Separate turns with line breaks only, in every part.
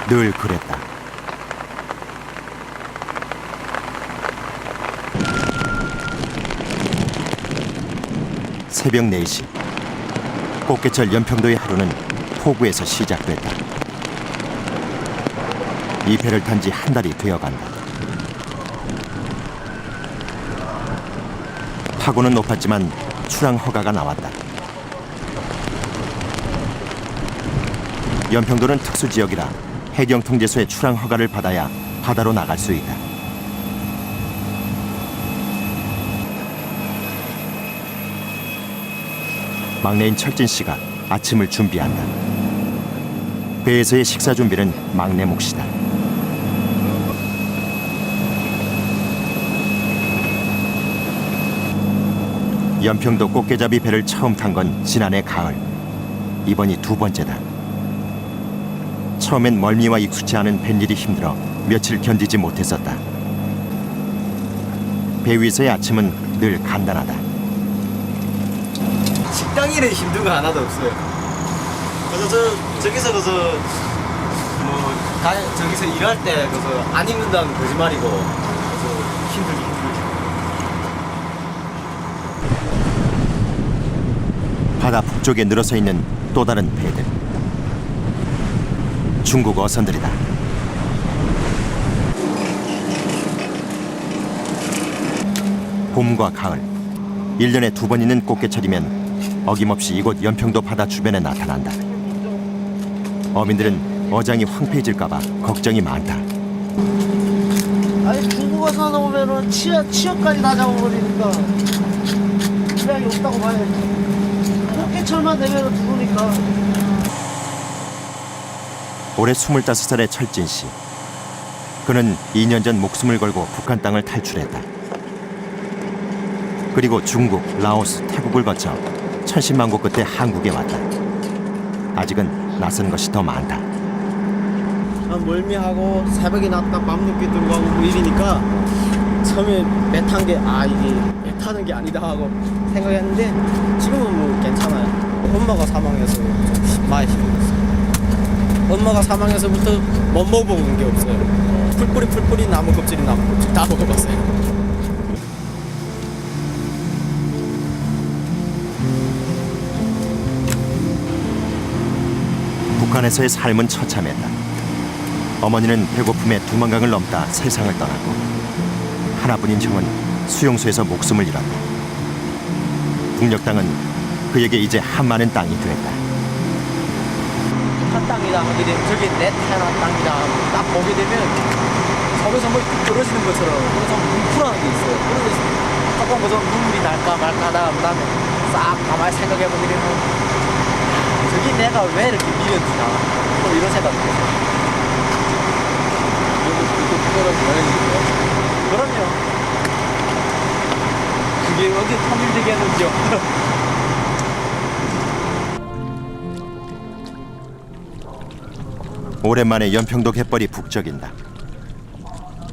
늘 그랬다. 새벽 4시 꽃게철 연평도의 하루는 포구에서 시작됐다. 이 배를 탄 지 한 달이 되어간다. 파고는 높았지만 출항 허가가 나왔다. 연평도는 특수지역이라 해경통제소의 출항 허가를 받아야 바다로 나갈 수 있다. 막내인 철진 씨가 아침을 준비한다. 배에서의 식사 준비는 막내 몫이다. 연평도 꽃게잡이 배를 처음 탄 건 지난해 가을. 이번이 2번째다. 처음엔 멀미와 익숙치 않은 뱃일이 힘들어 며칠 견디지 못했었다. 배 위에서의 아침은 늘 간단하다.
식당 일에 힘든 거 하나도 없어요. 그래서 저기서 저기서 일할 때 안 입는다는 거짓말이고 힘들지.
바다 북쪽에 늘어서 있는 또 다른 배들. 중국 어선들이다. 봄과 가을, 1년에 2번 있는 꽃게철이면 어김없이 이곳 연평도 바다 주변에 나타난다. 어민들은 어장이 황폐해질까 봐 걱정이 많다.
아니 중국 어선 오면은 치역까지 다 잡아버리니까 그냥이 없다고 봐야지. 꽃게철만 되면 죽으니까.
올해 25살의 철진 씨. 그는 2년 전 목숨을 걸고 북한 땅을 탈출했다. 그리고 중국, 라오스, 태국을 거쳐 천신만고 끝에 한국에 왔다. 아직은 낯선 것이 더 많다.
멀미하고 새벽에 났다 밤늦게 들어가고 뭐 이러니까 처음에 배 탄 게 이게 배 타는 게 아니다 하고 생각했는데 지금은 뭐 괜찮아요. 엄마가 사망해서 좀 많이 힘들었어요. 엄마가 사망해서부터 못 먹어본 게 없어요. 풀뿌리 나무 껍질 다 먹어봤어요.
북한에서의 삶은 처참했다. 어머니는 배고픔에 두만강을 넘다 세상을 떠났고 하나뿐인 형은 수용소에서 목숨을 잃었다. 북녘 땅은 그에게 이제 한마는 땅이 됐다.
북한 땅이다 하게 되면 저기 내 태어난 땅이다 하고 딱 보게 되면 속에서 뭐 떨어지는 것처럼 그래서 뭉클하는 게 있어요. 그래서 조금 무슨 눈물이 날까 말까 하다가 그다음에 싹 가만히 생각해보게 되면 저기 내가 왜 이렇게 미련지나 또 이런 생각이 들어요. 그럼요. 그게 어디 통일되겠는지요.
오랜만에 연평도 갯벌이 북적인다.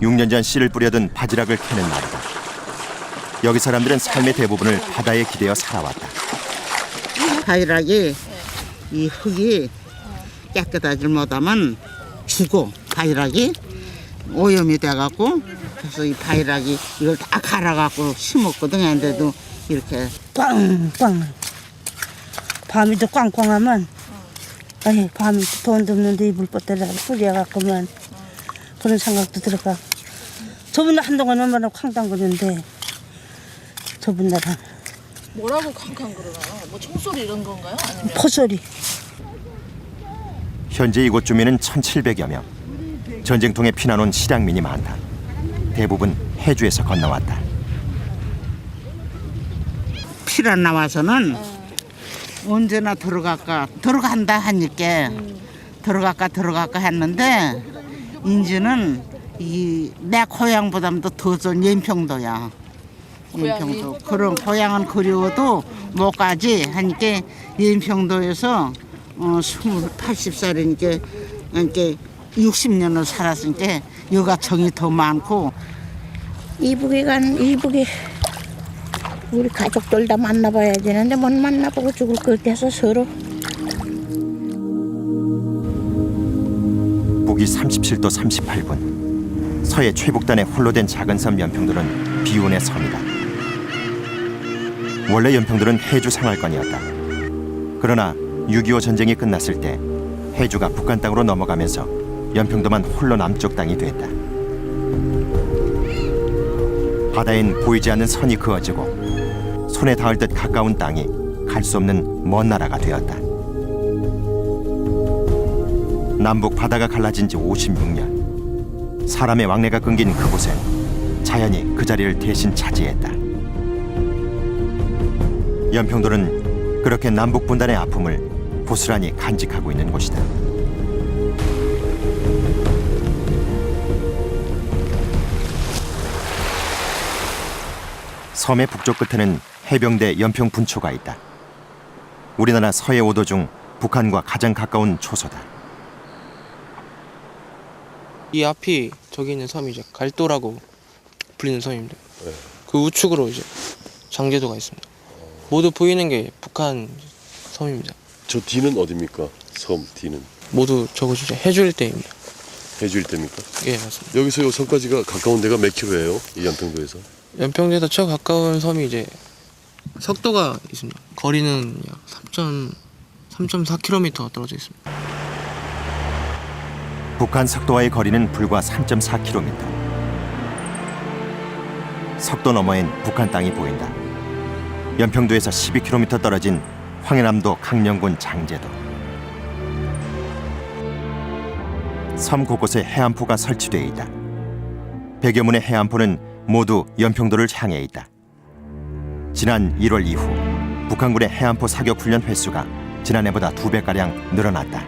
6년 전 씨를 뿌려둔 바지락을 캐는 날이다. 여기 사람들은 삶의 대부분을 바다에 기대어 살아왔다.
바지락이 이 흙이 깨끗하지 못하면 죽어. 바지락이 오염이 돼갖고 그래서 이 바지락이 이걸 다 갈아갖고 심었거든. 근데도 이렇게
꽝꽝 밤이도 꽝꽝하면 아니 밤이 돈도 없는데 이불 뻗더라고 뿌려갖고만 그런 생각도 들어가. 저번 날 한동안 얼마나 쾅당거리는데 저번 날은
뭐라고 캄캄거려요? 뭐 총소리 이런 건가요? 아니면
포소리.
현재 이곳 주민은 1,700여 명. 전쟁통에 피난 온 실향민이 많다. 대부분 해주에서 건너왔다.
피가 나와서는 언제나 들어간다 하니까 들어갈까 했는데 이제는 내 고향보다도 더 좋은 연평도야. 연평도. 그런 고향은 그리워도 못 가지 하니까 연평도에서 80살이니까 이렇게 60년을 살았으니까 여가 정이 더 많고
이북에 우리 가족들 다 만나봐야 되는데 못 만나보고 죽을 것 같아서 서로.
부디 37도 38분. 서해 최북단에 홀로 된 작은 섬 연평도는 비운의 섬이다. 원래 연평도는 해주 생활권이었다. 그러나 6.25 전쟁이 끝났을 때 해주가 북한 땅으로 넘어가면서 연평도만 홀로 남쪽 땅이 됐다. 바다엔 보이지 않는 선이 그어지고 손에 닿을 듯 가까운 땅이 갈 수 없는 먼 나라가 되었다. 남북 바다가 갈라진 지 56년. 사람의 왕래가 끊긴 그곳엔 자연이 그 자리를 대신 차지했다. 연평도는 그렇게 남북 분단의 아픔을 고스란히 간직하고 있는 곳이다. 섬의 북쪽 끝에는 해병대 연평 분초가 있다. 우리나라 서해 5도 중 북한과 가장 가까운 초소다.
이 앞이 저기 있는 섬이 이제 갈도라고 불리는 섬입니다. 그 우측으로 이제 장제도가 있습니다. 모두 보이는 게 북한 섬입니다.
저 뒤는 어디입니까? 섬 뒤는
모두 저곳이 이제 해주일대입니다.
해주일대입니까?
예, 맞습니다.
여기서 요 섬까지가 가까운 데가 몇 킬로예요? 이 연평도에서?
연평도에서 최 가까운 섬이 이제 석도가 있습니다. 거리는 약 3.4km 떨어져 있습니다.
북한 석도와의 거리는 불과 3.4km. 석도 너머엔 북한 땅이 보인다. 연평도에서 12km 떨어진 황해남도 강령군 장제도. 섬 곳곳에 해안포가 설치되어 있다. 100여 문의 해안포는 모두 연평도를 향해 있다. 지난 1월 이후 북한군의 해안포 사격 훈련 횟수가 지난해보다 2배가량 늘어났다.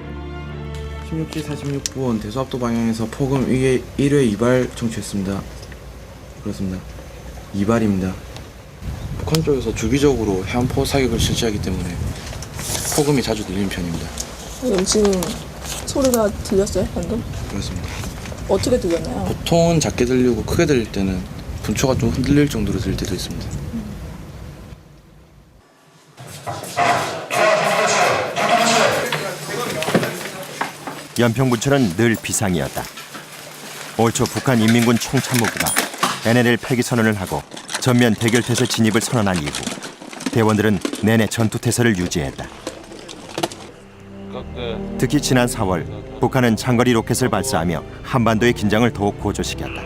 16시 46분 대수합도 방향에서 포금 1회 2발 청취했습니다. 그렇습니다. 2발입니다. 북한 쪽에서 주기적으로 해안포 사격을 실시하기 때문에 포금이 자주 들리는 편입니다.
그럼 지금 소리가 들렸어요, 방금?
그렇습니다.
어떻게 들렸나요?
보통은 작게 들리고 크게 들릴 때는 분초가 좀 흔들릴 정도로 들릴 때도 있습니다.
연평분초는 늘 비상이었다. 올 초 북한 인민군 총참모부가 NLL 폐기 선언을 하고 전면 대결태세 진입을 선언한 이후 대원들은 내내 전투태세를 유지했다. 특히 지난 4월 북한은 장거리 로켓을 발사하며 한반도의 긴장을 더욱 고조시켰다.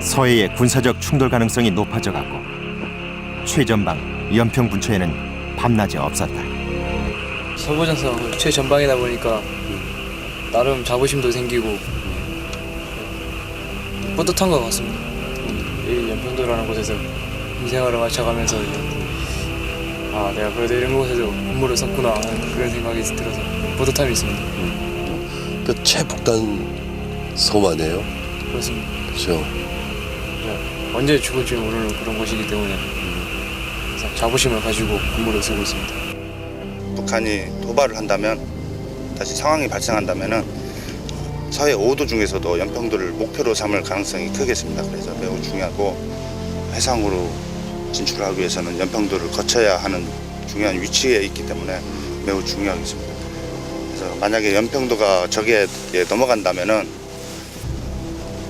서해의 군사적 충돌 가능성이 높아져갔고 최전방 연평분초에는 밤낮이 없었다.
서부전선 최전방이다 보니까 나름 자부심도 생기고 뿌듯한 것 같습니다. 이 연평도라는 곳에서 인생활을 마쳐가면서 아, 내가 그래도 이런 곳에서 업무를 썼구나 하는 그런 생각이 들어서 뿌듯함이 있습니다.
그 최북단 섬 아니에요?
그렇습니다.
그렇죠.
언제 죽을지 모르는 그런 곳이기 때문에 항상 자부심을 가지고 업무를 쓰고 있습니다.
북한이 도발을 한다면 다시 상황이 발생한다면은 서해 5도 중에서도 연평도를 목표로 삼을 가능성이 크겠습니다. 그래서 매우 중요하고 해상으로 진출하기 위해서는 연평도를 거쳐야 하는 중요한 위치에 있기 때문에 매우 중요하겠습니다. 그래서 만약에 연평도가 적에 넘어간다면은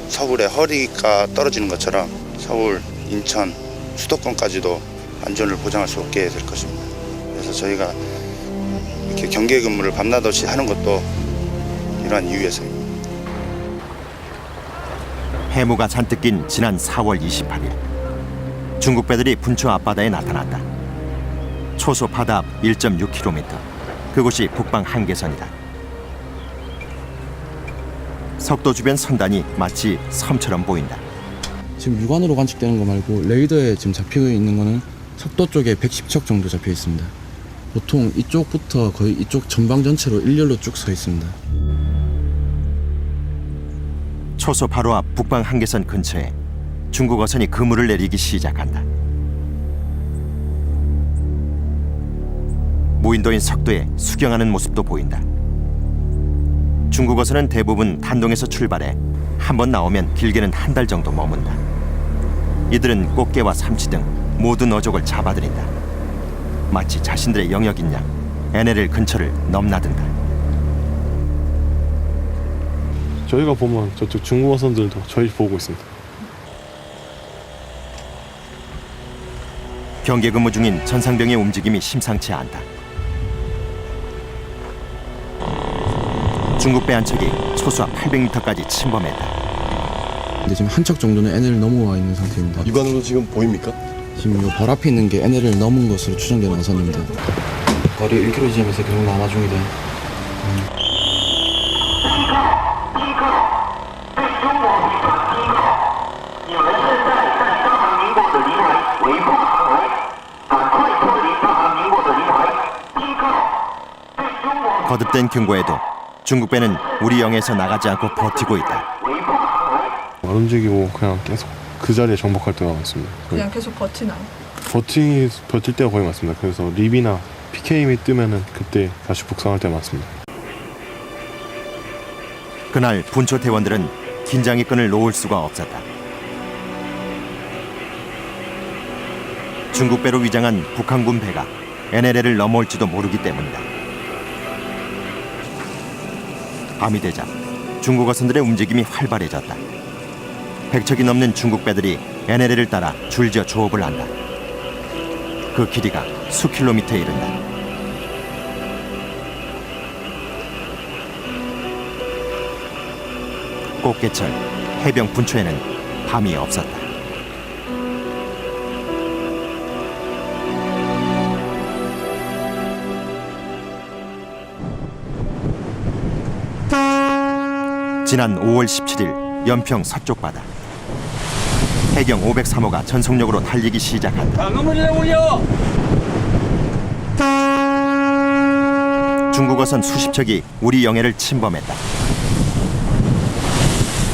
서울의 허리가 떨어지는 것처럼 서울, 인천, 수도권까지도 안전을 보장할 수 없게 될 것입니다. 그래서 저희가 이렇게 경계 근무를 밤낮 없이 하는 것도 이러한 이유에서입니다.
해무가 잔뜩 낀 지난 4월 28일 중국 배들이 분초 앞바다에 나타났다. 초소 바다 앞 1.6km 그곳이 북방 한계선이다. 석도 주변 선단이 마치 섬처럼 보인다.
지금 육안으로 관측되는 거 말고 레이더에 지금 잡히고 있는 거는 석도 쪽에 110척 정도 잡혀 있습니다. 보통 이쪽부터 거의 이쪽 전방 전체로 일렬로 쭉 서 있습니다.
초소 바로 앞 북방 한계선 근처에 중국 어선이 그물을 내리기 시작한다. 무인도인 석도에 수경하는 모습도 보인다. 중국 어선은 대부분 단동에서 출발해 한 번 나오면 길게는 한 달 정도 머문다. 이들은 꽃게와 삼치 등 모든 어족을 잡아들인다. 마치 자신들의 영역인 양 NLL 근처를 넘나든다.
저희가 보면 저쪽 중국 어선들도 저희 보고 있습니다.
경계 근무 중인 전상병의 움직임이 심상치 않다. 중국 배 한 척이 초수와 800m까지 침범했다.
근데 지금 한 척 정도는 NL을 넘어와 있는 상태입니다.
육안으로 지금 보입니까?
지금 요 바로 앞에 있는 게 NL을 넘은 것으로 추정되는 어선입니다. 거리 1km 지점에서 계속 남아 중이다.
거듭된 경고에도 중국 배는 우리 영에서 나가지 않고 버티고 있다.
안 움직이고 그냥 계속 그 자리에 정복할 때가 많습니다.
그냥 계속 버티나요?
버틸 때가 거의 많습니다. 그래서 립이나 PK임이 뜨면은 그때 다시 북상할 때가 많습니다.
그날 분초 대원들은 긴장의 끈을 놓을 수가 없었다. 중국 배로 위장한 북한군 배가 NLL을 넘어올지도 모르기 때문이다. 밤이 되자 중국 어선들의 움직임이 활발해졌다. 100척이 넘는 중국 배들이 NLL을 따라 줄지어 조업을 한다. 그 길이가 수 킬로미터에 이른다. 꽃게철 해병 분초에는 밤이 없었다. 지난 5월 17일 연평 서쪽 바다. 해경 503호가 전속력으로 달리기 시작한다. 중국 어선 수십 척이 우리 영해를 침범했다.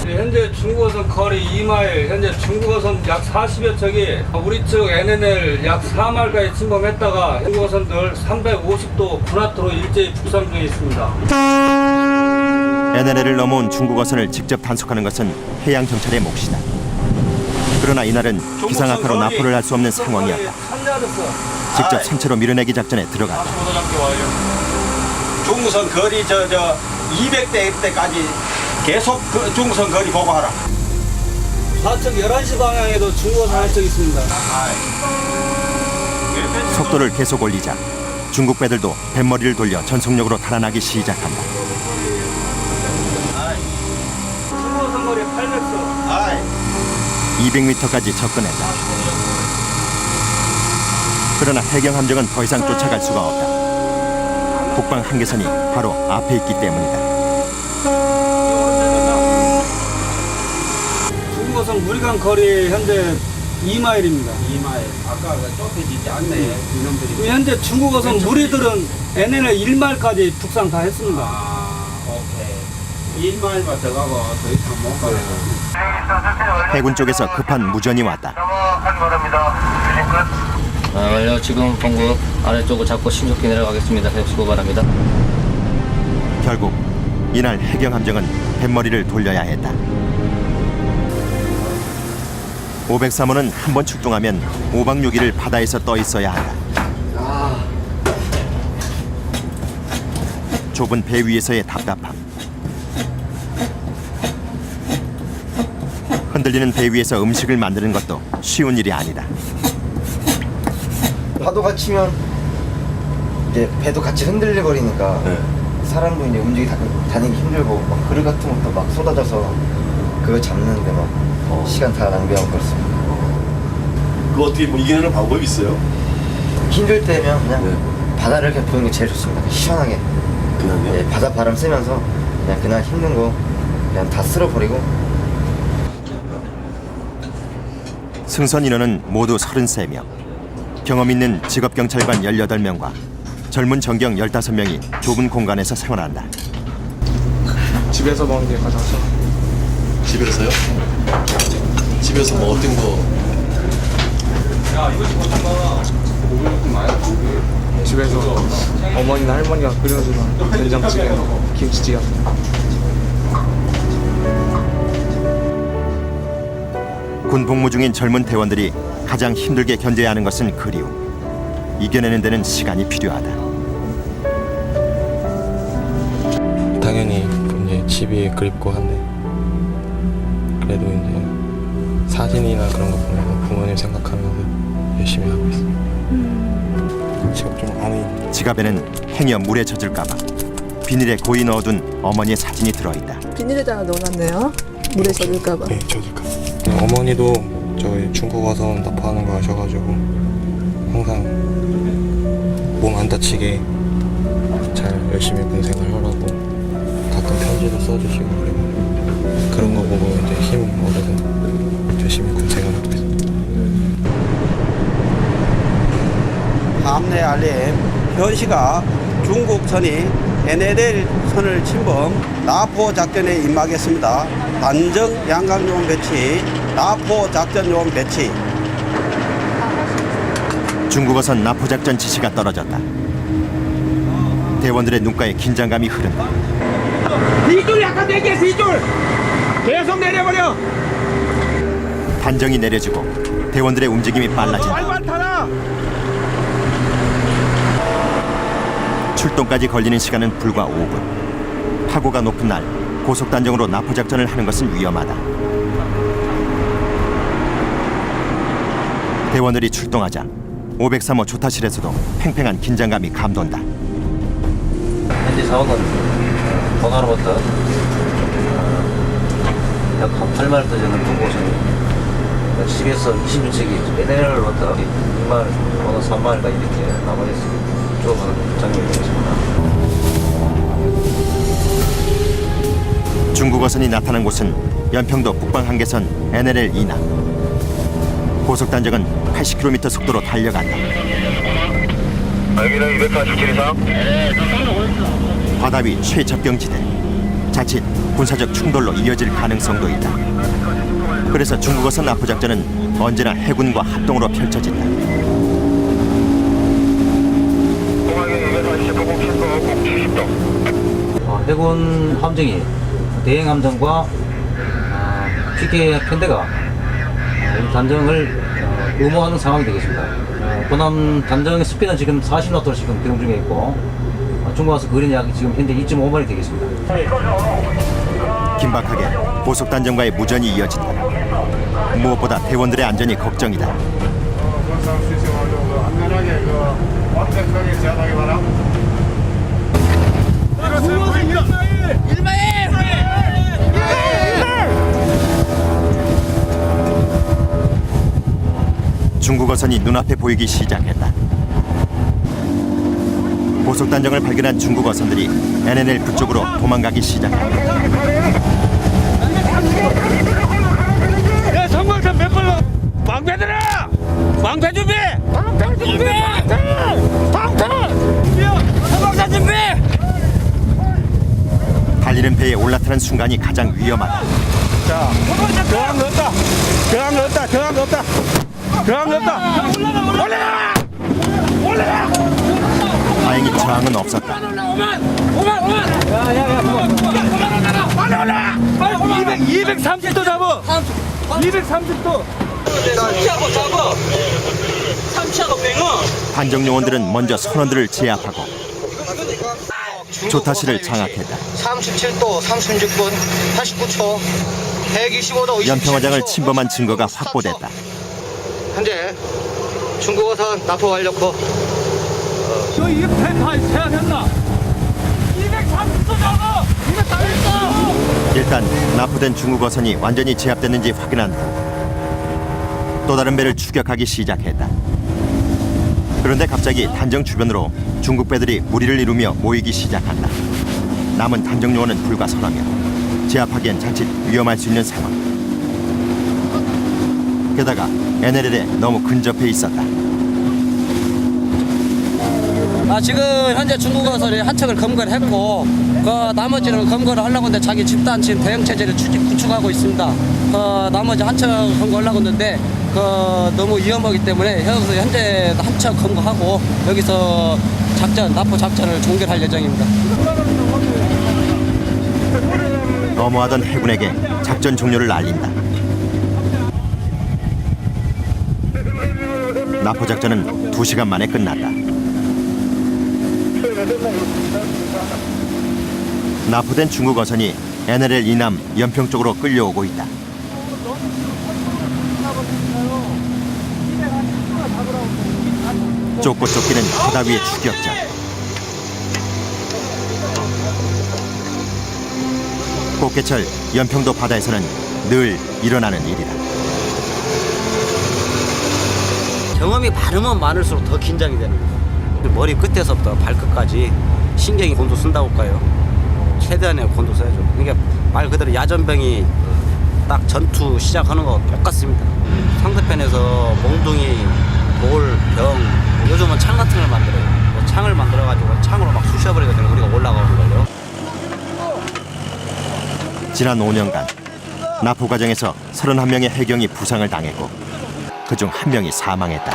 현재 중국어선 거리 2마일, 현재 중국어선 약 40여 척이 우리 측 NNL 약 4마일까지 침범했다가 중국어선들 350도 군하트로 일제히 북상 중에 있습니다.
NLL을 넘어온 중국 어선을 직접 단속하는 것은 해양 경찰의 몫이다. 그러나 이날은 기상악화로 납포를 할 수 없는 상황이었다. 직접 선체로 밀어내기 작전에 들어갔다.
중국선 거리 200대까지 계속 그 중국선 거리 보고하라.
좌측 11시 방향에도 중국어선 한 척 있습니다.
속도를 계속 올리자 중국 배들도 뱃머리를 돌려 전속력으로 달아나기 시작한다.
중국어선 거리 800서.
200m까지 접근했다. 그러나 해경 함정은 더 이상 쫓아갈 수가 없다. 북방 한계선이 바로 앞에 있기 때문이다.
중국어선 무리간 거리 현재 2마일입니다.
2마일. 아까 좁혀지지 않네. 이놈들이.
현재 중국어선 무리들은 NNL 1마일까지 북상 다 했습니다.
오케이. 1마일만 더 가고 더 이상 못 가요.
해군 쪽에서 급한 무전이 왔다.
완료. 지금 본국 아래쪽을 잡고 신속히 내려가겠습니다. 수고 바랍니다.
결국 이날 해경 함정은 뱃머리를 돌려야 했다. 503호는 한 번 출동하면 5박 6일을 바다에서 떠 있어야 한다. 좁은 배 위에서의 답답함. 흔들리는 배 위에서 음식을 만드는 것도 쉬운 일이 아니다.
파도가 치면 이제 배도 같이 흔들려버리니까 사람도 이제 다니기 힘들고 막 그릇 같은 것도 막 쏟아져서 그거 잡는데 막 시간 다 낭비하고 그렇습니다.
그거 어떻게 뭐 이겨내는 방법이 있어요?
힘들 때면 그냥 바다를 그냥 보는 게 제일 좋습니다. 시원하게.
그냥요?
네, 바다 바람 쐬면서 그냥 그날 힘든 거 그냥 다 쓸어버리고.
승선 인원은 모두 33명. 경험 있는 직업경찰관 18명과 젊은 전경 15명이 좁은 공간에서 생활한다.
집에서 먹는 게 가장 좋아.
집에서요? 집에서 뭐 어떤 거?
야, 이거 좀 봐. 집에서 어머니나 할머니가 끓여주는 된장찌개, 김치찌개 같은 거.
군 복무 중인 젊은 대원들이 가장 힘들게 견뎌야 하는 것은 그리움. 이겨내는 데는 시간이 필요하다.
당연히 이제 집이 그립고 한데 그래도 이제 사진이나 그런 거 보면 부모님 생각하면서 열심히 하고 있습니다. 지금 좀 안에
지갑에는 행여 물에 젖을까봐 비닐에 고이 넣어둔 어머니의 사진이 들어있다.
비닐에다가 넣어놨네요. 물에 젖을까봐.
네, 젖을까. 어머니도 저희 중국 와서 납포하는 거 아셔가지고 항상 몸 안 다치게 잘 열심히 군 생활하라고 가끔 편지도 써주시고 그리고 그런 거 보고 이제 힘 얻어서 열심히 군 생활하고 있습니다.
함내 알림 현시가 중국선이 NLL 선을 침범 나포 작전에 임하겠습니다. 단정 양강요원 배치, 나포 작전 요원 배치.
중국어선 나포작전 지시가 떨어졌다. 대원들의 눈가에 긴장감이 흐른다.
뒤줄 약간 내게 뒤줄 계속 내려버려.
단정이 내려지고 대원들의 움직임이 빨라진다.
발발 타라.
출동까지 걸리는 시간은 불과 5분. 파고가 높은 날 고속단정으로 나포작전을 하는 것은 위험하다. 대원들이 출동하자 503호 조타실에서도 팽팽한 긴장감이 감돈다.
현재 상황은 번화로부터 약 8마일 되는 중고선이 10에서 20일째기 NLL로부터 2마일, 번호 3마일까지 이렇게 남아있습니다. 쭉 장면이 되겠습니다.
중국어선이 나타난 곳은 연평도 북방 한계선 NLL 이남. 고속단정은 80km 속도로 달려간다.
여기는 247 이상.
바다 위 최접경지대. 자칫 군사적 충돌로 이어질 가능성도 있다. 그래서 중국어선 나포작전은 언제나 해군과 합동으로 펼쳐진다.
해군 함정이 대행 함정과 PK 편대가 이 단정을 의무하는 상황이 되겠습니다. 호남 단정의 스피드는 지금 40노트로 지금 기동 중에 있고 중국에서 거리는 약 지금 현재 2.5마일이 되겠습니다.
긴박하게 고속단정과의 무전이 이어진다. 무엇보다 대원들의 안전이 걱정이다. 중국어선이 눈앞에 보이기 시작했다. 고속단정을 발견한 중국어선들이 NNL 북쪽으로 도망가기 시작한다.
야, 성광탄 몇 발로? 방패들아! 방패 준비! 방패 준비! 방패! 성광탄 준비!
달리는 배에 올라타는 순간이 가장 위험하다.
자, 저항 넣었다! 저항 넣었다! 저항 넣었다! 저항 넣었다! 올라가! 올라가!
다행히 저항은 없었다.
올라가! 230도 잡아! 230도! 잡아! 3차도 뺑어!
단정 요원들은 먼저 선원들을 제압하고 조타실을 장악했다.
37도 36분 89초 125도
연평화장을 침범한 증거가 확보됐다.
현재 중국어선 납포 완료코.
이거 다 해야 된다. 230도 잡아. 이거 다 했어.
일단 납포된 중국어선이 완전히 제압됐는지 확인한 후 또 다른 배를 추격하기 시작했다. 그런데 갑자기 단정 주변으로 중국 배들이 무리를 이루며 모이기 시작한다. 남은 단정 요원은 불과 서너 명. 제압하기엔 자칫 위험할 수 있는 상황. 게다가 NLL에 너무 근접해 있었다.
지금 현재 중국어선이 한 척을 검거를 했고 그 나머지는 검거를 하려고 하는데 자기 집단 지금 대응 체제를 구축하고 있습니다. 나머지 한 척 검거하려고 했는데 너무 위험하기 때문에 여기서 현재 한 척 검거하고 여기서 납포 작전을 종결할 예정입니다.
너무하던 해군에게 작전 종료를 알린다. 납포 작전은 2시간 만에 끝났다. 납포된 중국 어선이 NLL 이남 연평 쪽으로 끌려오고 있다. 쫓고 쫓기는 바다 위의 추격전. 꽃게철 연평도 바다에서는 늘 일어나는 일이다.
경험이 많으면 많을수록 더 긴장이 되는 거예요. 머리 끝에서부터 발끝까지 신경이 곤두 쓴다고 할까요? 최대한의 곤두 써야죠. 그러니까 말 그대로 야전병이 딱 전투 시작하는 거 똑같습니다. 상대편에서 몽둥이, 돌, 병, 요즘은 창 같은 걸 만들어요. 창을 만들어가지고 창으로 막 쑤셔버리거든요. 우리가 올라가는 걸요.
지난 5년간 납포 과정에서 31명의 해경이 부상을 당했고 그중 1명이 사망했다.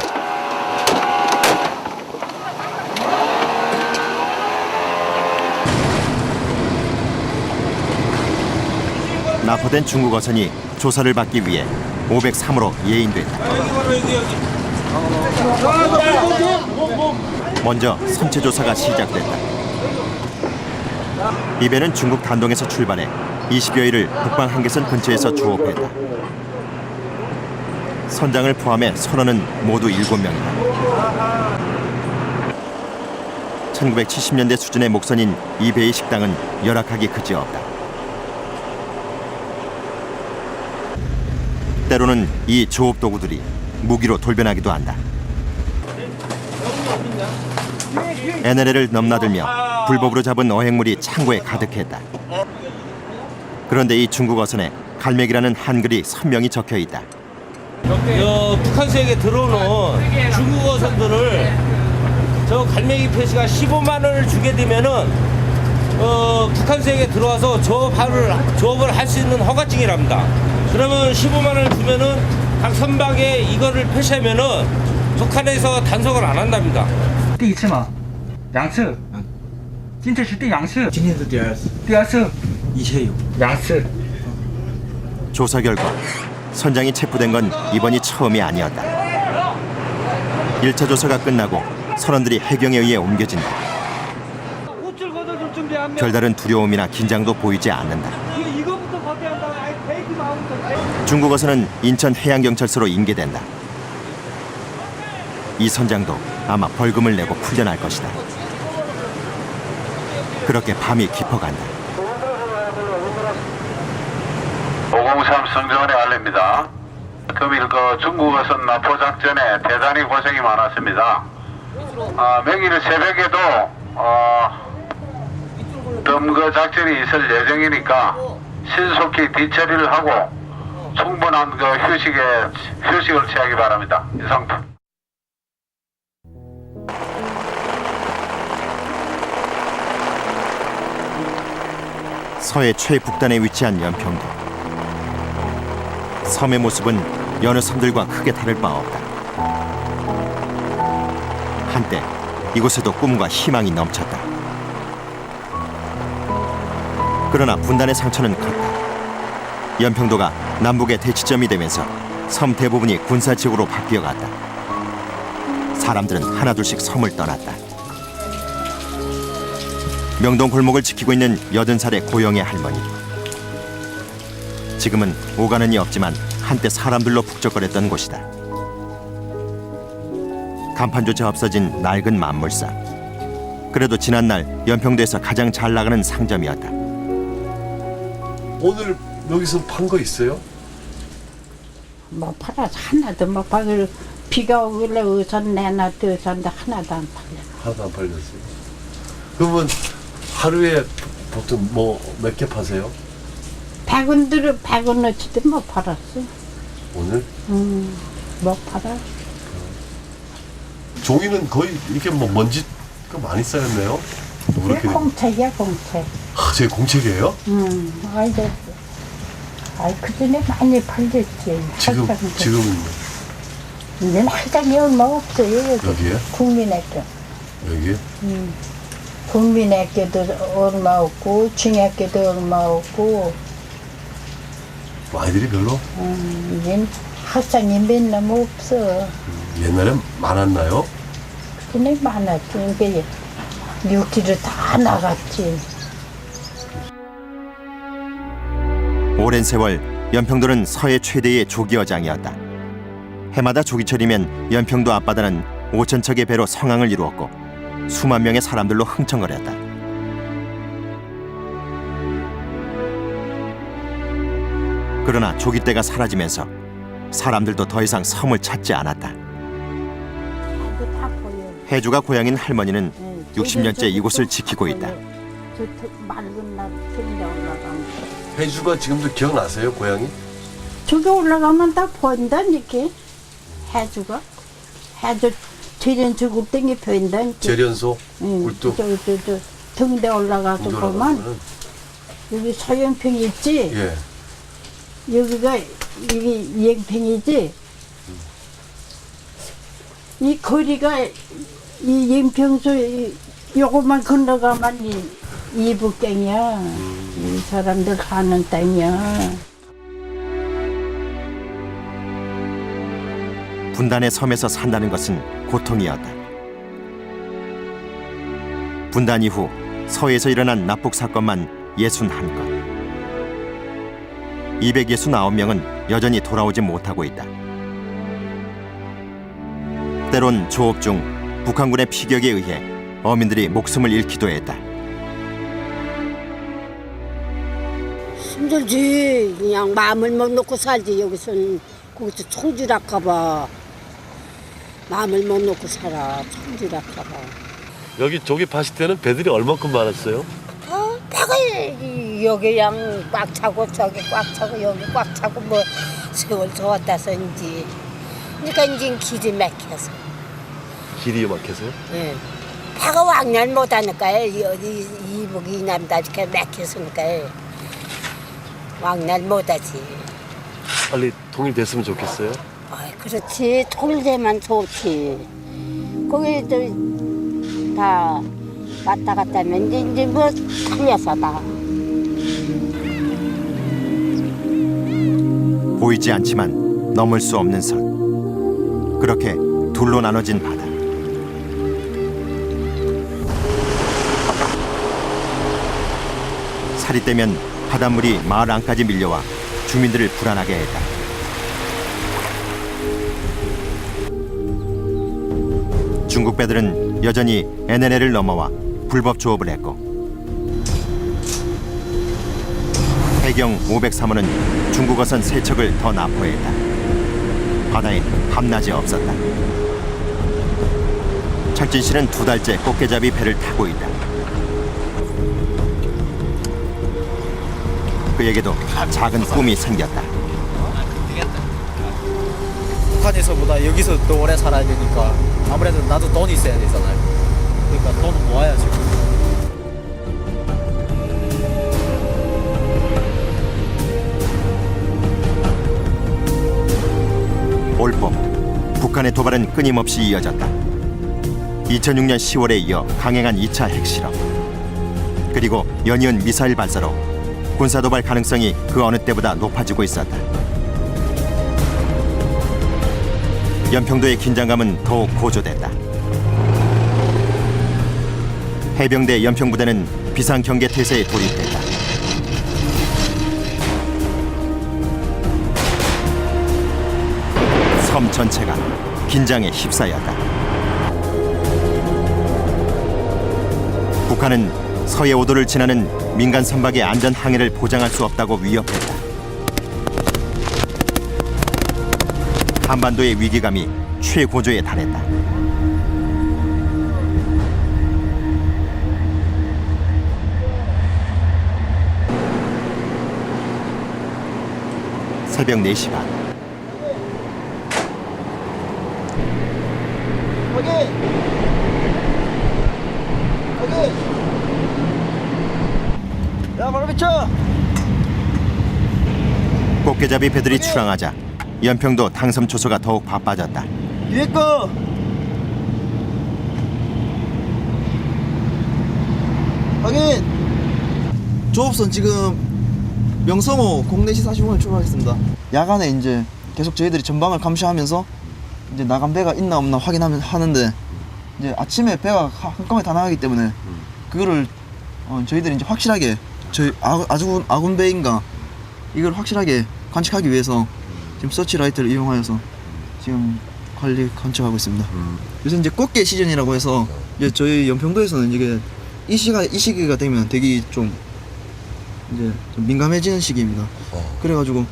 납포된 중국 어선이 조사를 받기 위해 503으로 예인됐다. 먼저 선체 조사가 시작됐다. 이 배는 중국 단동에서 출발해 20여일을 북방 한계선 근처에서 주업했다. 선장을 포함해 선원은 모두 7명이다. 1970년대 수준의 목선인 이 배의 식당은 열악하기 그지없다. 때로는 이 조업 도구들이 무기로 돌변하기도 한다. NLL을 넘나들며 불법으로 잡은 어획물이 창고에 가득했다. 그런데 이 중국 어선에 갈매기라는 한글이 선명히 적혀 있다.
북한 세계에 들어오는 중국 어선들을 저 갈매기 표시가 15만 원을 주게 되면은 북한 세계에 들어와서 조업을 할 수 있는 허가증이랍니다. 그러면 15만 원을 주면은 각 선박에 이거를 표시하면은 북한에서 단속을 안 한답니다.
第一次吗？2次。今次是第2次。今天是第2次。第2次。以前有。2次。
조사 결과 선장이 체포된 건 이번이 처음이 아니었다. 1차 조사가 끝나고 선원들이 해경에 의해 옮겨진다. 별다른 두려움이나 긴장도 보이지 않는다. 중국 어선은 인천 해양경찰서로 인계된다. 이 선장도 아마 벌금을 내고 풀려날 것이다. 그렇게 밤이 깊어간다.
503 성전원의 알레입니다. 금일 중국 어선 납포 작전에 대단히 고생이 많았습니다. 명일 새벽에도 덤거 작전이 있을 예정이니까 신속히 뒤처리를 하고 충분한 휴식을 취하기 바랍니다. 이상입니다.
서해 최북단에 위치한 연평도. 섬의 모습은 여느 섬들과 크게 다를 바 없다. 한때 이곳에도 꿈과 희망이 넘쳤다. 그러나 분단의 상처는 컸다. 연평도가 남북의 대치점이 되면서 섬 대부분이 군사지역으로 바뀌어갔다. 사람들은 하나둘씩 섬을 떠났다. 명동 골목을 지키고 있는 80살의 고영의 할머니. 지금은 오가는이 없지만 한때 사람들로 북적거렸던 곳이다. 간판조차 없어진 낡은 만물상. 그래도 지난날 연평도에서 가장 잘 나가는 상점이었다.
오늘 여기서 판 거 있어요?
뭐 팔아서 하나도 못 팔고 비가 오길래 우선 내놨더 우선도 하나도 안 팔려.
하나도 안 팔렸어요. 그러면 하루에 보통 뭐 몇 개 파세요?
100원어치도 못 팔았어.
오늘?
못 팔아.
종이는 거의 이렇게 뭐 먼지가 많이 쌓였네요.
이게 공책이야 공책.
제 공책이에요?
아이고. 그 전에 많이 팔렸지.
지금은요?
이제는 한 장이 얼마 없어요.
여기에?
국민학교.
여기에?
국민학교도 얼마 없고 중학교도 얼마 없고.
아이들이 별로?
이젠 학생이 맨날 없어.
옛날에 많았나요?
그전에 많았지. 이게 육지로 다 나갔지.
오랜 세월 연평도는 서해 최대의 조기어장이었다. 해마다 조기철이면 연평도 앞바다는 5천 척의 배로 성항을 이루었고 수만 명의 사람들로 흥청거렸다. 그러나 조깃대가 사라지면서 사람들도 더 이상 섬을 찾지 않았다. 해주가 고향인 할머니는 60년째 이곳을 지키고 있다.
저 맑은 날 등에 올라가면
해주가 지금도 기억나세요, 고향이?
저기 올라가면 다 보인다 이렇게 해주가 해주 재련소 굴등이 보인다 이렇게.
재련소
응,
굴뚝.
저 등대 올라가서 보면 여기 서연평이 있지.
예.
여기가 이게 이행평이지. 이 거리가 이 연평소 요것만 건너가면 이북갱이야. 이 사람들 사는 땅이야.
분단의 섬에서 산다는 것은 고통이었다. 분단 이후 서해에서 일어난 납북 사건만 61건. 269명은 여전히 돌아오지 못하고 있다. 때론 조업 중 북한군의 피격에 의해 어민들이 목숨을 잃기도 했다.
힘들지. 그냥 마음을 못 놓고 살지. 여기서는 거기서 총질할까봐 마음을 못 놓고 살아. 총질할까봐.
여기 조깃하실 때는 배들이 얼마큼 많았어요?
배가 여기 양 꽉 차고 저기 꽉 차고 여기 꽉 차고 뭐 세월 좋았다서인지. 그러니까 이제 길이 막혀서.
길이 막혀서요?
예. 배가 왕년 못하니까요. 이북이 이남다 이렇게 막혀서니까요. 왕년 못하지.
빨리 통일됐으면 좋겠어요.
그렇지. 통일되면 좋지. 거기도 다 왔다 갔다 하면 이제 뭐 살려서 다.
보이지 않지만 넘을 수 없는 선. 그렇게 둘로 나눠진 바다. 살이 떼면 바닷물이 마을 안까지 밀려와 주민들을 불안하게 했다. 중국 배들은 여전히 NNL을 넘어와 불법 조업을 했고 해경 503호는 중국어선 3척을 더 납포했다. 바다엔 밤낮이 없었다. 철진 씨는 2달째 꽃게잡이 배를 타고 있다. 그에게도 작은 꿈이 생겼다.
북한에서보다 여기서 더 오래 살아야 되니까 아무래도 나도 돈이 있어야 되잖아요. 그러니까 돈 모아야지.
올봄 북한의 도발은 끊임없이 이어졌다. 2006년 10월에 이어 강행한 2차 핵실험 그리고 연이은 미사일 발사로 군사도발 가능성이 그 어느 때보다 높아지고 있었다. 연평도의 긴장감은 더욱 고조됐다. 해병대 연평부대는 비상경계태세에 돌입했다. 섬 전체가 긴장에 휩싸였다. 북한은 서해 오도를 지나는 민간 선박의 안전 항해를 보장할 수 없다고 위협했다. 한반도의 위기감이 최고조에 달했다. 새벽 4시 반.
야, 바로 비쳐!
꽃게잡이 배들이 출항하자 연평도 당섬 초소가 더욱 바빠졌다.
위에 거!
확인! 조업선 지금 명성호 04시 45분에 출발하겠습니다. 야간에 이제 계속 저희들이 전방을 감시하면서 이제 나간 배가 있나 없나 하는데 이제 아침에 배가 한꺼번에 다 나가기 때문에 그거를 저희들이 이제 확실하게 저희 아군 배인가 이걸 확실하게 관측하기 위해서 지금 서치라이트를 이용하여서 지금 빨리 관측하고 있습니다. 요새 이제 꽃게 시즌이라고 해서 이제 저희 연평도에서는 이게 이 시기가 되면 되게 좀 이제 좀 민감해지는 시기입니다. 그래가지고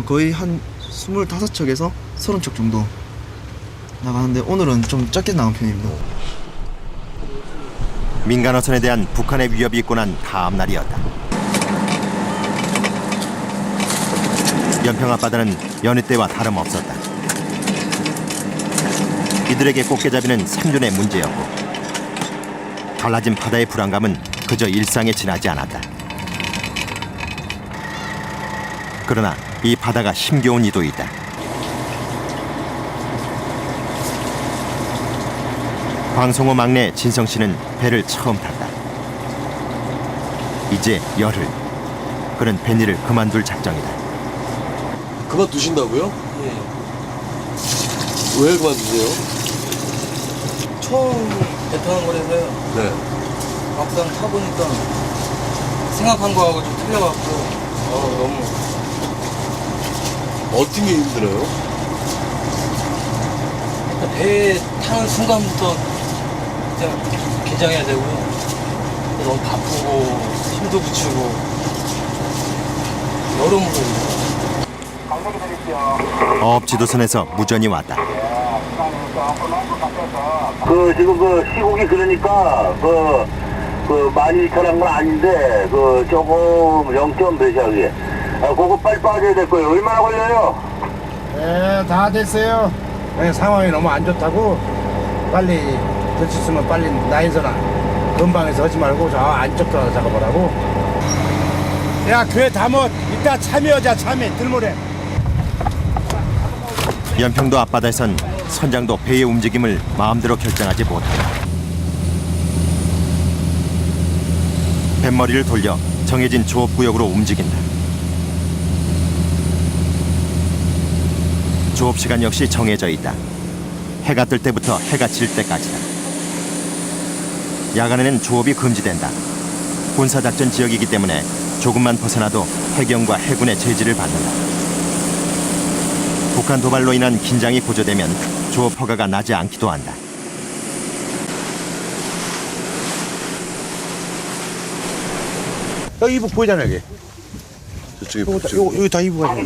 거의 한 25척에서 30척 정도 나가는데 오늘은 좀 적게 나온 편입니다.
민간어선에 대한 북한의 위협이 있고 난 다음 날이었다. 연평 앞바다는 여느 때와 다름없었다. 이들에게 꽃게잡이는 생존의 문제였고 갈라진 바다의 불안감은 그저 일상에 지나지 않았다. 그러나 이 바다가 힘겨운 이도 있다. 광송호 막내 진성 씨는 배를 처음 탔다. 이제 열흘. 그는 뱃일을 그만둘 작정이다.
그만두신다고요? 왜 그만두세요?
처음 배 타는 거라서요.
네.
막상 타보니까 생각한 거하고 좀 틀려갖고 너무
어떤 게 힘들어요?
배 타는 순간부터 그냥 긴장해야 되고 너무 바쁘고 힘도 붙이고 여러모로
어업지도선에서 무전이 왔다.
지금 시국이 그러니까 많이 일탈한 건 아닌데 조금 0점 배시하기. 그거 빨리 빠져야 될 거예요. 얼마나 걸려요?
네, 다 됐어요. 네, 상황이 너무 안 좋다고 빨리 될 수 있으면 빨리 나인선아 근방에서 하지 말고 저 안쪽 들어가서 작업하라고. 야, 교회 담옷 이따 참여하자. 참여 들모래.
연평도 앞바다에선 선장도 배의 움직임을 마음대로 결정하지 못한다. 뱃머리를 돌려 정해진 조업구역으로 움직인다. 조업 시간 역시 정해져 있다. 해가 뜰 때부터 해가 질 때까지다. 야간에는 조업이 금지된다. 군사작전 지역이기 때문에 조금만 벗어나도 해경과 해군의 제지를 받는다. 북한 도발로 인한 긴장이 고조되면 조업 허가가 나지 않기도 한다.
여기 이북 보이잖아 여기.
저쪽에
여기 다 이북 아니야.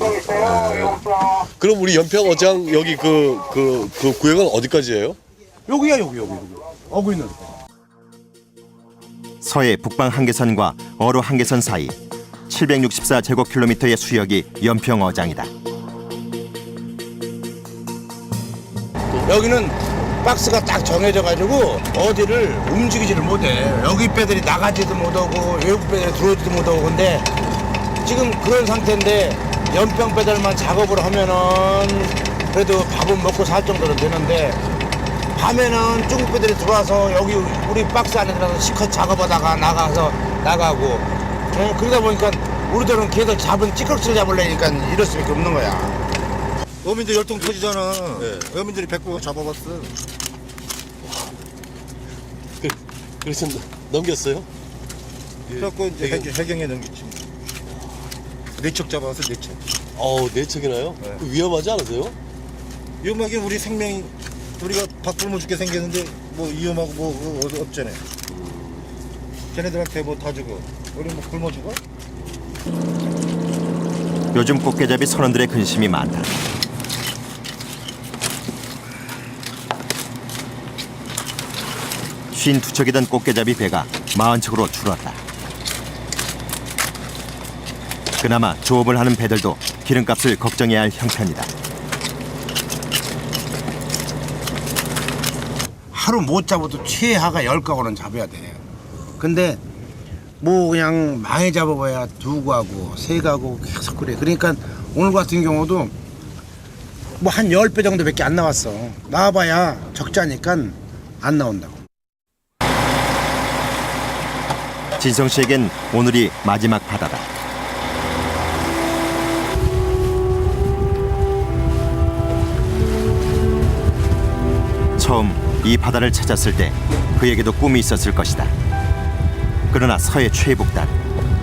그럼 우리 연평 어장 여기 그 구역은 어디까지예요?
여기야 여기. 어구있는.
서해 북방 한계선과 어로 한계선 사이 764제곱킬로미터의 수역이 연평 어장이다.
여기는 박스가 딱 정해져가지고 어디를 움직이지를 못해. 여기 배들이 나가지도 못하고 외국 배들이 들어오지도 못하고. 근데 지금 그런 상태인데 연평 배들만 작업을 하면은 그래도 밥은 먹고 살 정도는 되는데 밤에는 중국 배들이 들어와서 여기 우리 박스 안에 들어가서 실컷 작업하다가 나가고 그러다 보니까 우리들은 걔들 찌꺼기를 잡으려니까 이럴 수밖에 없는 거야. 어민들 열통 터지잖아. 네. 어민들이 뱉고 잡아봤어.
그래서 넘겼어요?
그래갖고 이제 해경에 넘겼지. 4척 잡아서 4척.
4척이나요?
네.
위험하지 않으세요?
위험하게 우리 생명이 우리가 밥 굶어 죽게 생겼는데 뭐 위험하고 뭐 없잖아요. 걔네들한테 뭐 다 주고 우리 뭐 굶어 죽어?
요즘 꽃게잡이 선원들의 근심이 많다. 쉰 2척이던 꽃게잡이 배가 40척으로 줄었다. 그나마 조업을 하는 배들도 기름값을 걱정해야 할 형편이다.
하루 못 잡아도 최하가 10가구는 잡아야 돼. 근데 뭐 그냥 많이 잡아봐야 2가구, 3가구 계속 그래. 그러니까 오늘 같은 경우도 뭐 한 10배 정도밖에 안 나왔어. 나와봐야 적자니까 안 나온다고.
진성 씨에겐 오늘이 마지막 바다다. 처음 이 바다를 찾았을 때 그에게도 꿈이 있었을 것이다. 그러나 서해 최북단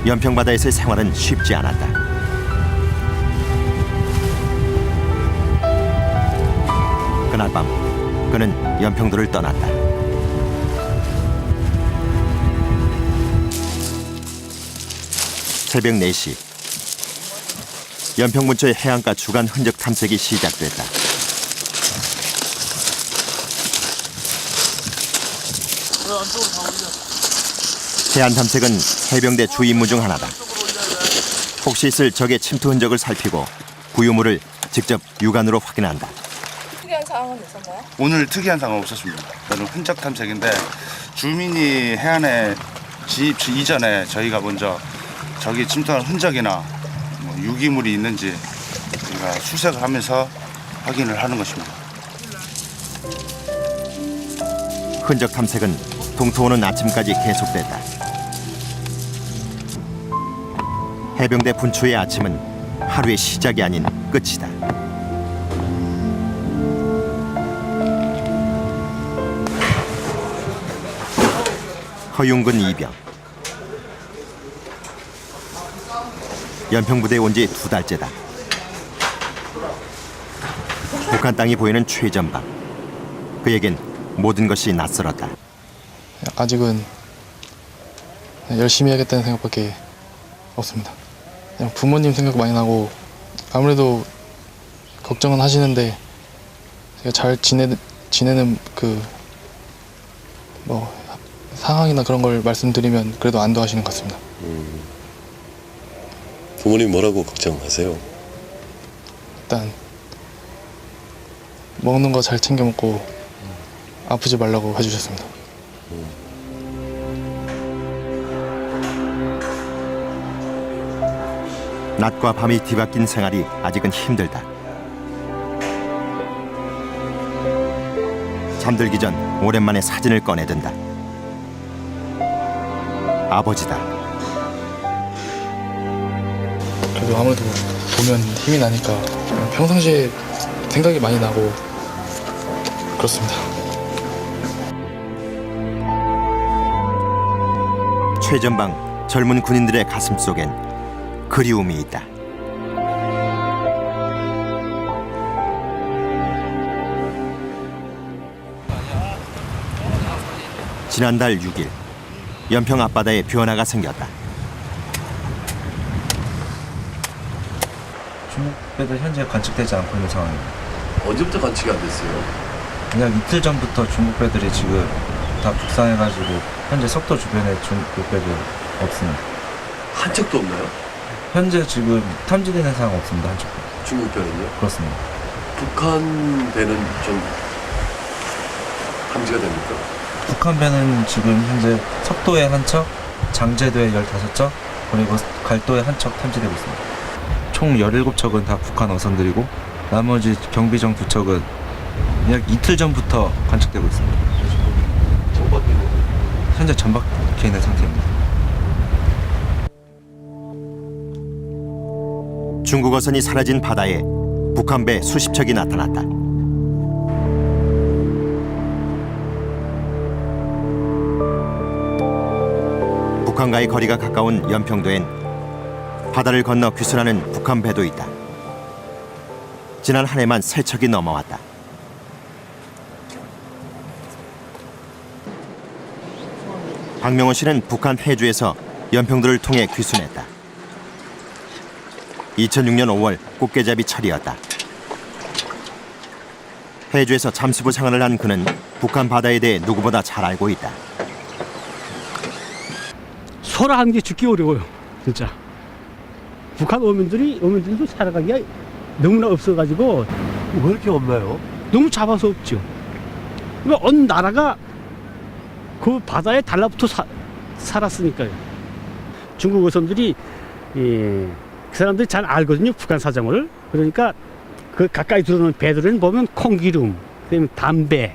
연평바다에서의 생활은 쉽지 않았다. 그나 그날 밤 그는 연평도를 떠났다. 새벽 4시 연평 근처의 해안가 주간 흔적 탐색이 시작됐다. 해안 탐색은 해병대 주 임무 중 하나다. 혹시 있을 적의 침투 흔적을 살피고 구유물을 직접 육안으로 확인한다.
특이한 사항은 있었나요?
오늘 특이한 상황은 없었습니다. 저는 흔적 탐색인데 주민이 해안에 진입 이전에 저희가 먼저 저기 침투한 흔적이나 뭐 유기물이 있는지 저희가 수색을 하면서 확인을 하는 것입니다.
흔적 탐색은 동토오는 아침까지 계속됐다. 해병대 분초의 아침은 하루의 시작이 아닌 끝이다. 허윤근 이병. 연평부대에 온 지 2달째다. 북한 땅이 보이는 최전방. 그에겐 모든 것이 낯설었다.
아직은 열심히 해야겠다는 생각밖에 없습니다. 그냥 부모님 생각 많이 나고 아무래도 걱정은 하시는데 제가 잘 지내는 그 뭐 상황이나 그런 걸 말씀드리면 그래도 안도하시는 것 같습니다.
부모님 뭐라고 걱정하세요?
일단 먹는 거 잘 챙겨 먹고 아프지 말라고 해주셨습니다.
낮과 밤이 뒤바뀐 생활이 아직은 힘들다. 잠들기 전 오랜만에 사진을 꺼내든다. 아버지다.
그래도 아무래도 보면 힘이 나니까 평상시에 생각이 많이 나고 그렇습니다.
최전방 젊은 군인들의 가슴 속엔 그리움이 있다. 지난달 6일 연평 앞바다에 변화가 생겼다.
중국 배도 현재 관측되지 않고 있는 상황입니다.
언제부터 관측이 안 됐어요?
그냥 이틀 전부터 중국 배들이 지금 다 북상해가지고 현재 석도 주변에 중국 배들 없습니다.
한 척도 없나요?
현재 지금 탐지되는 상황 없습니다. 한 척도.
중국 배는요?
그렇습니다.
북한 배는 좀 탐지가 됩니까?
북한 배는 지금 현재 석도에 한 척, 장제도에 15척, 그리고 갈도에 한 척 탐지되고 있습니다. 총 17척은 다 북한 어선들이고 나머지 경비정 2척은 약 이틀 전부터 관측되고 있습니다. 현재 전박해 있는 상태입니다.
중국 어선이 사라진 바다에 북한 배 수십 척이 나타났다. 북한과의 거리가 가까운 연평도엔 바다를 건너 귀순하는 북한 배도 있다. 지난 한 해만 3척이 넘어왔다. 박명원 씨는 북한 해주에서 연평도를 통해 귀순했다. 2006년 5월 꽃게잡이 철이었다. 해주에서 잠수부 생활을 한 그는 북한 바다에 대해 누구보다 잘 알고 있다.
소라 한 개 죽기 어려워요, 진짜. 북한 어민들도 살아가기가 너무나 없어가지고.
왜 이렇게 없나요?
너무 잡아서 없죠. 그러니까 어느 나라가 그 바다에 달라붙어 살았으니까요. 중국 어선들이 그 사람들이 잘 알거든요, 북한 사정을. 그러니까 그 가까이 들어오는 배들은 보면 콩기름, 그다음에 담배,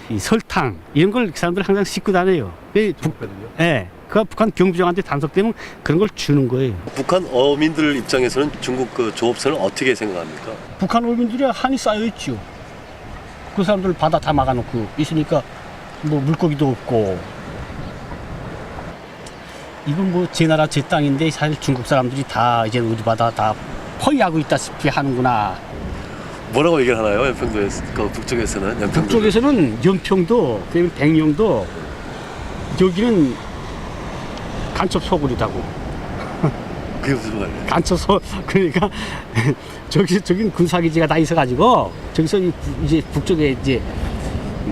이 설탕 이런 걸 그 사람들 항상 싣고 다녀요. 예. 그 북한 경비정한테 단속되면 그런 걸 주는 거예요.
북한 어민들 입장에서는 중국 그 조업선을 어떻게 생각합니까?
북한 어민들이 한이 쌓여 있죠. 그 사람들 바다 다 막아놓고 있으니까 뭐 물고기도 없고. 이건 뭐 제 나라 제 땅인데 사실 중국 사람들이 다 이제 우리 바다 다 포위하고 있다시피 하는구나.
뭐라고 얘기를 하나요? 연평도에서, 그 북쪽에서는? 연평도.
북쪽에서는 연평도, 그다음에 백령도, 여기는 간첩 소굴이라고.
그게 무슨 말이에요?
간첩 그러니까 저긴 군사기지가 다 있어가지고 저기서 이제 북쪽에 이제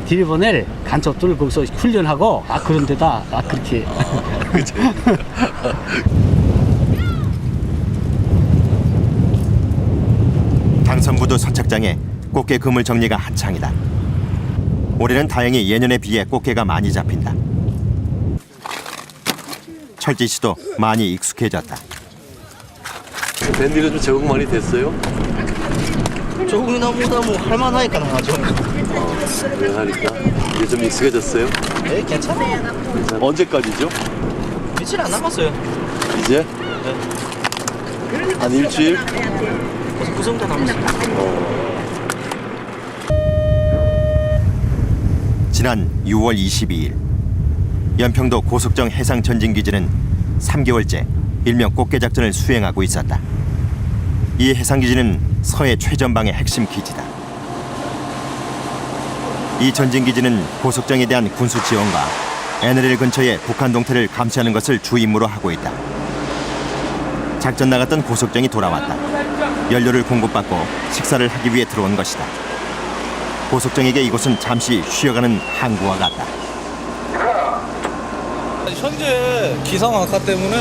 들여보낼 간첩들 거기서 훈련하고 그런 데다 그렇게.
그죠.
당선부두 선착장에 꽃게 그물 정리가 한창이다. 올해는 다행히 예년에 비해 꽃게가 많이 잡힌다. 철지 씨도 많이 익숙해졌다.
밴디가 좀 적응 많이 됐어요?
조금이나 보다 뭐 할만하니까 나가죠.
하니까 이제 좀 익숙해졌어요?
네, 괜찮아요.
언제까지죠?
며칠 안 남았어요.
이제?
네.
한 일주일?
그 정도 남았어요.
지난 6월 22일 연평도 고속정 해상전진기지는 3개월째 일명 꽃게 작전을 수행하고 있었다. 이 해상기지는 서해 최전방의 핵심 기지다. 이 전진기지는 고속정에 대한 군수 지원과 NLL 근처의 북한 동태를 감시하는 것을 주 임무로 하고 있다. 작전 나갔던 고속정이 돌아왔다. 연료를 공급받고 식사를 하기 위해 들어온 것이다. 고속정에게 이곳은 잠시 쉬어가는 항구와 같다.
현재 기상 악화 때문에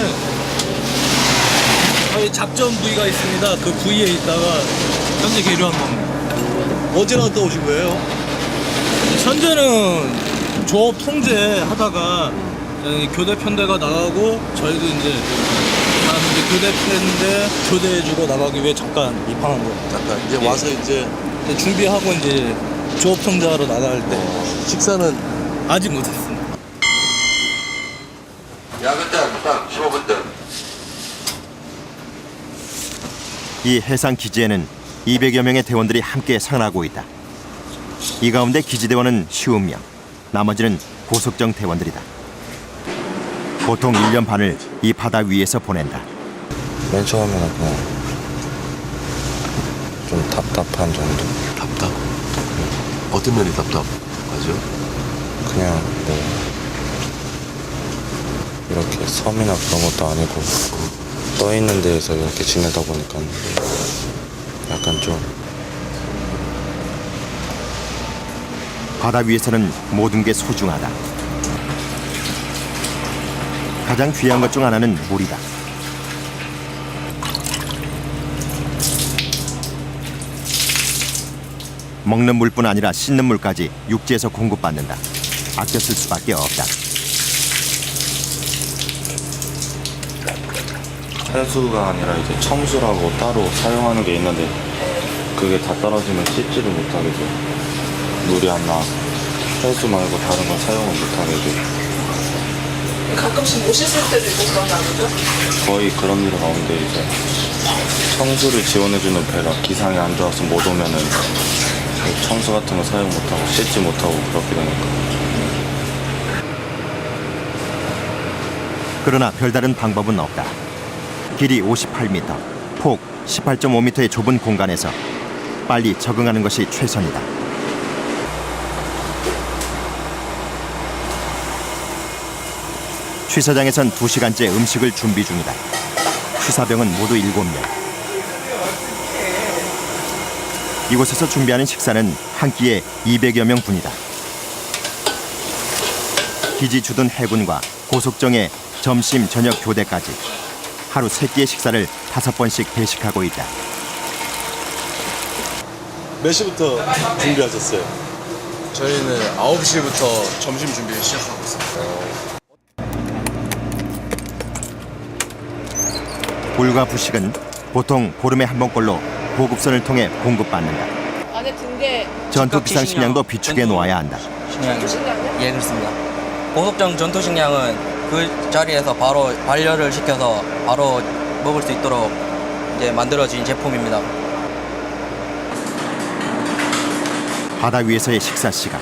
저희 작전 부위가 있습니다. 그 부위에 있다가 현재 계류한 겁니다.
언제 나갔다 오신 거예요?
현재는 조업 통제하다가 교대 편대가 나가고 저희도 이제 교대 편대 교대해주고 나가기 위해 잠깐 입항한 거예요.
잠깐 이제 와서 이제
준비하고 이제 조업 통제하러 나갈 때
식사는
아직 못했습니다.
야근장 딱 15분 전.
이 해상 기지에는 200여 명의 대원들이 함께 생활하고 있다. 이 가운데 기지대원은 50명, 나머지는 고속정 대원들이다. 보통 1년 반을 이 바다 위에서 보낸다.
맨 처음에는 그냥 좀 답답한 정도.
답답? 어떤 면이 답답하죠?
그냥 뭐 이렇게 섬이나 그런 것도 아니고 떠 있는 데에서 이렇게 지내다 보니까 약간 좀
바다 위에서는 모든 게 소중하다. 가장 귀한 것 중 하나는 물이다. 먹는 물뿐 아니라 씻는 물까지 육지에서 공급받는다. 아껴 쓸 수밖에 없다.
해수가 아니라 이제 첨수라고 따로 사용하는 게 있는데 그게 다 떨어지면 씻지를 못하게 돼. 물이 안 나와서 해수 말고 다른 건 사용을 못하게 돼.
가끔씩 못 씻을 때도 있고 그런 거 아니죠?
거의 그런 일은 없는데 이제 청수를 지원해주는 배가 기상이 안 좋아서 못 오면은 청수 같은 거 사용 못하고 씻지 못하고 그렇게 되니까.
그러나 별다른 방법은 없다. 길이 58m, 폭 18.5m의 좁은 공간에서 빨리 적응하는 것이 최선이다. 취사장에선 2시간째 음식을 준비 중이다. 취사병은 모두 7명. 이곳에서 준비하는 식사는 한 끼에 200여 명 분이다. 기지 주둔 해군과 고속정의 점심, 저녁 교대까지 하루 3끼의 식사를 5번씩 배식하고 있다.
몇 시부터 준비하셨어요?
저희는 9시부터 점심 준비 시작하고 있습니다.
불과 부식은 보통 보름에 한 번꼴로 보급선을 통해 공급받는다.
안에 등대
전투 비상 식량도 비축해 놓아야 한다.
식량이요?
예, 그렇습니다. 고속정 전투 식량은 그 자리에서 바로 발열을 시켜서 바로 먹을 수 있도록 이제 만들어진 제품입니다.
바다 위에서의 식사 시간.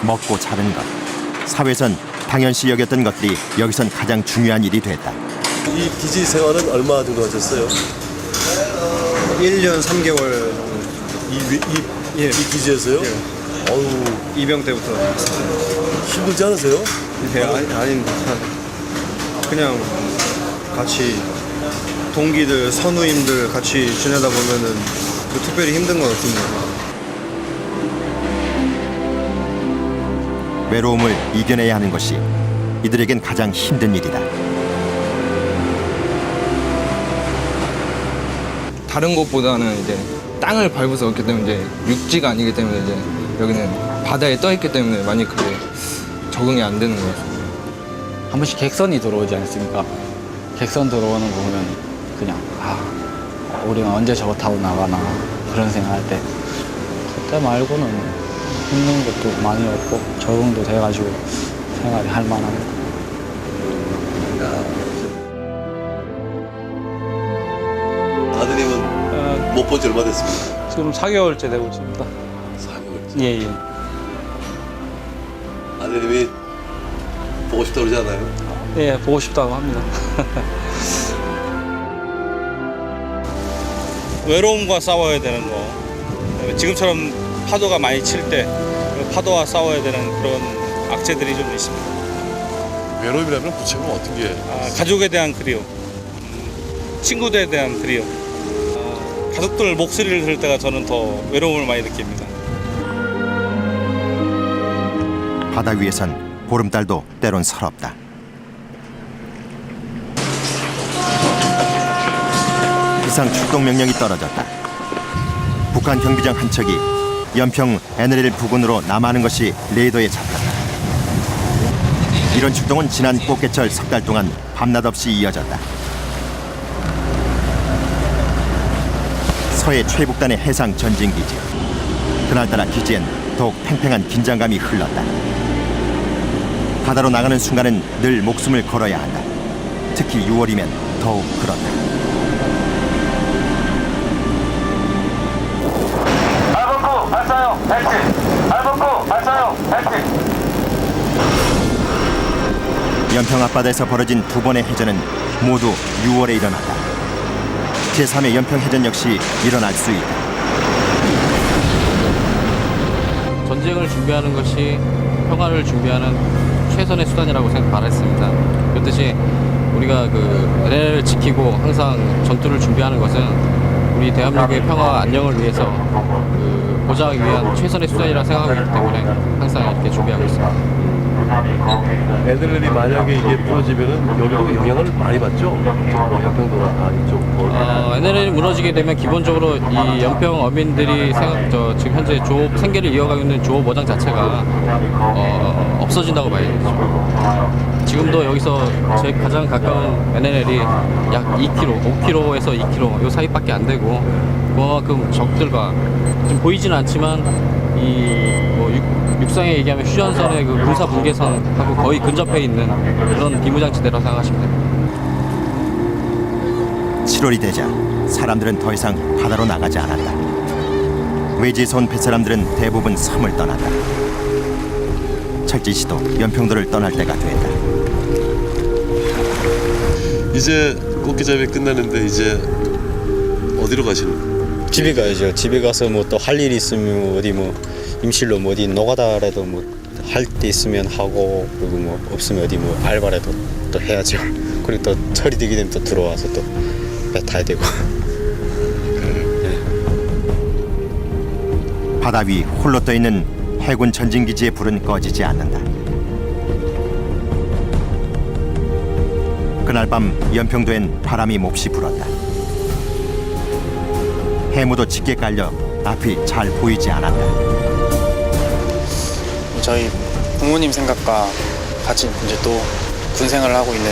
먹고 자는 것. 사회선 당연시 여겼던 것들이 여기선 가장 중요한 일이 됐다.
이 기지 생활은 얼마 정도 하셨어요?
1년 3개월
이 기지에서요? 어우,
입영 때부터
힘들지 않으세요?
아닙니다. 그냥 같이 동기들, 선우임들 같이 지내다 보면은 특별히 힘든 건 없습니다.
외로움을 이겨내야 하는 것이 이들에겐 가장 힘든 일이다.
다른 곳보다는 이제 땅을 밟아서 왔기 때문에 이제 육지가 아니기 때문에 이제 여기는 바다에 떠 있기 때문에 많이 그게 적응이 안 되는 것 같아요.
한 번씩 객선이 들어오지 않습니까? 객선 들어오는 거 보면 그냥 우리는 언제 저거 타고 나가나 그런 생각할 때 그때 말고는 힘든 것도 많이 없고 적응도 돼가지고 생활이 할 만합니다.
아드님은 못 본 지 얼마 됐습니까?
지금 4개월째 되고 있습니다.
4개월째?
예.
아드님이 보고 싶다고 그러지 않아요?
예, 보고 싶다고 합니다.
외로움과 싸워야 되는 거. 지금처럼 파도가 많이 칠 때 파도와 싸워야 되는 그런 악재들이 좀 있습니다.
외로움이라면 구체적으로 어떤 게?
가족에 대한 그리움, 친구들에 대한 그리움, 가족들 목소리를 들을 때가 저는 더 외로움을 많이 느낍니다.
바다 위에선 보름달도 때론 서럽다. 비상 출동 명령이 떨어졌다. 북한 경비장 한 척이 연평 NLL 부근으로 남하하는 것이 레이더에 잡혔다. 이런 출동은 지난 꽃게철 석 달 동안 밤낮 없이 이어졌다. 서해 최북단의 해상 전진기지. 그날따라 기지엔 더욱 팽팽한 긴장감이 흘렀다. 바다로 나가는 순간은 늘 목숨을 걸어야 한다. 특히 6월이면 더욱 그렇다.
알본부 발사용 배치. 알본부 발사용 배치.
연평 앞바다에서 벌어진 두 번의 해전은 모두 6월에 일어났다. 제3의 연평 해전 역시 일어날 수 있다.
전쟁을 준비하는 것이 평화를 준비하는 최선의 수단이라고 바랬습니다. 그렇듯이 우리가 NLL을 지키고 항상 전투를 준비하는 것은 우리 대한민국의 평화와 안녕을 위해서 보장하기 위한 최선의 수단이라 생각하기 때문에 항상 이렇게 준비하고 있습니다.
NLL이 만약에 이게 부러지면은 여기도 영향을 많이 받죠? 연평도나 이쪽.
NLL이 무너지게 되면 기본적으로 이 연평 어민들이 지금 현재 조업 생계를 이어가고 있는 조업 어장 자체가 없어진다고 봐야 되죠. 지금도 여기서 제 가장 가까운 NLL이 약 2km, 5km에서 2km 요 사이밖에 안 되고 그만큼 적들과 지금 보이지는 않지만 육상에 얘기하면 휴전선의 군사 분계선하고 거의 근접해 있는 그런 비무장지대라고 생각하시면 됩니다.
7월이 되자 사람들은 더 이상 바다로 나가지 않았다. 외지에서 온 뱃사람들은 대부분 섬을 떠났다. 철진 씨도 연평도를 떠날 때가 됐다.
이제 꽃게잡이 끝나는데 이제 어디로 가시는 거예요?
집에 가야죠. 집에 가서 뭐 또 할 일이 있으면 어디 뭐 임실로 뭐 어디 노가다라도 뭐 할 때 있으면 하고 그리고 뭐 없으면 어디 뭐 알바라도 또 해야죠. 그리고 또 철이 되게 되면 또 들어와서 또 배 타야 되고.
바다 위 홀로 떠 있는 해군 전진기지의 불은 꺼지지 않는다. 그날 밤 연평도엔 바람이 몹시 불었다. 해무도 짙게 깔려 앞이 잘 보이지 않았다.
저희 부모님 생각과 같이 이제 또 군 생활을 하고 있는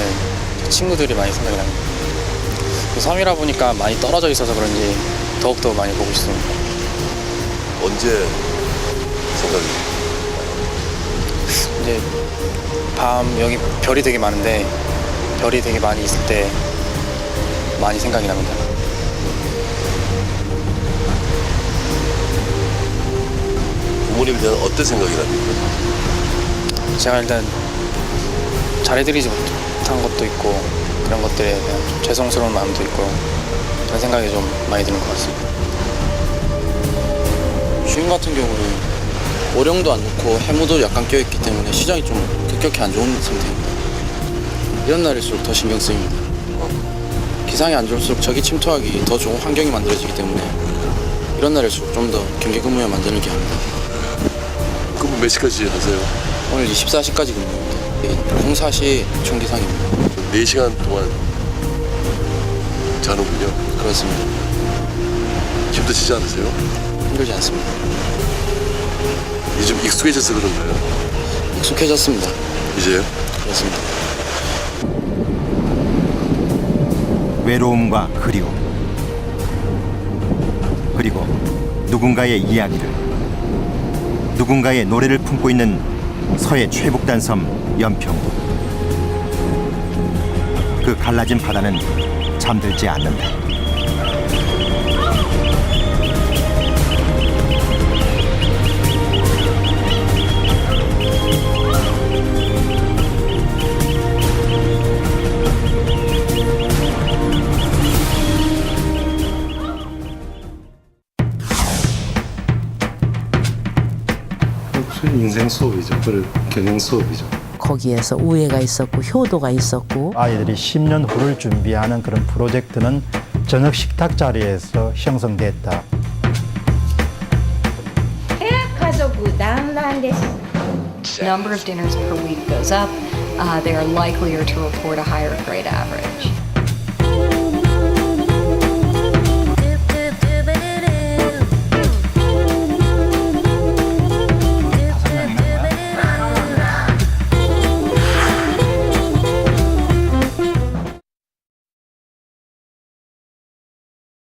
친구들이 많이 생각이 납니다. 섬이라 보니까 많이 떨어져 있어서 그런지 더욱더 많이 보고 싶습니다.
언제 생각이?
이제 밤 여기 별이 되게 많은데 별이 되게 많이 있을 때 많이 생각이 납니다.
부모님에 대한 어떤 생각이 납니까?
제가 일단 잘해드리지 못한 것도 있고
그런 것들에 대한 좀 죄송스러운 마음도 있고 그런 생각이 좀 많이 드는 것 같습니다.
주인 같은 경우는 오령도 안 좋고 해무도 약간 껴있기 때문에 시장이 좀 급격히 안 좋은 상태입니다. 이런 날일수록 더 신경 쓰입니다. 기상이 안 좋을수록 적이 침투하기 더 좋은 환경이 만들어지기 때문에 이런 날일수록 좀 더 경기 근무에 만들게 합니다.
근무 몇 시까지 하세요?
오늘 24시까지 근무입니다. 04시 총기상입니다.
4시간 동안 자는군요.
그렇습니다.
힘드시지 않으세요?
힘들지 않습니다.
이제 좀 익숙해져서 그런가요?
익숙해졌습니다.
이제요?
그렇습니다.
외로움과 그리움, 그리고 누군가의 이야기를, 누군가의 노래를 품고 있는 서해 최북단섬 연평도. 그 갈라진 바다는 잠들지 않는다.
인생 수업이죠. 그리고 경영 수업이죠.
거기에서 우애가 있었고 효도가 있었고
아이들이 10년 후를 준비하는 그런 프로젝트는 저녁 식탁 자리에서 형성됐다.
Number of dinners per week goes up. They are likelier to report a higher grade average.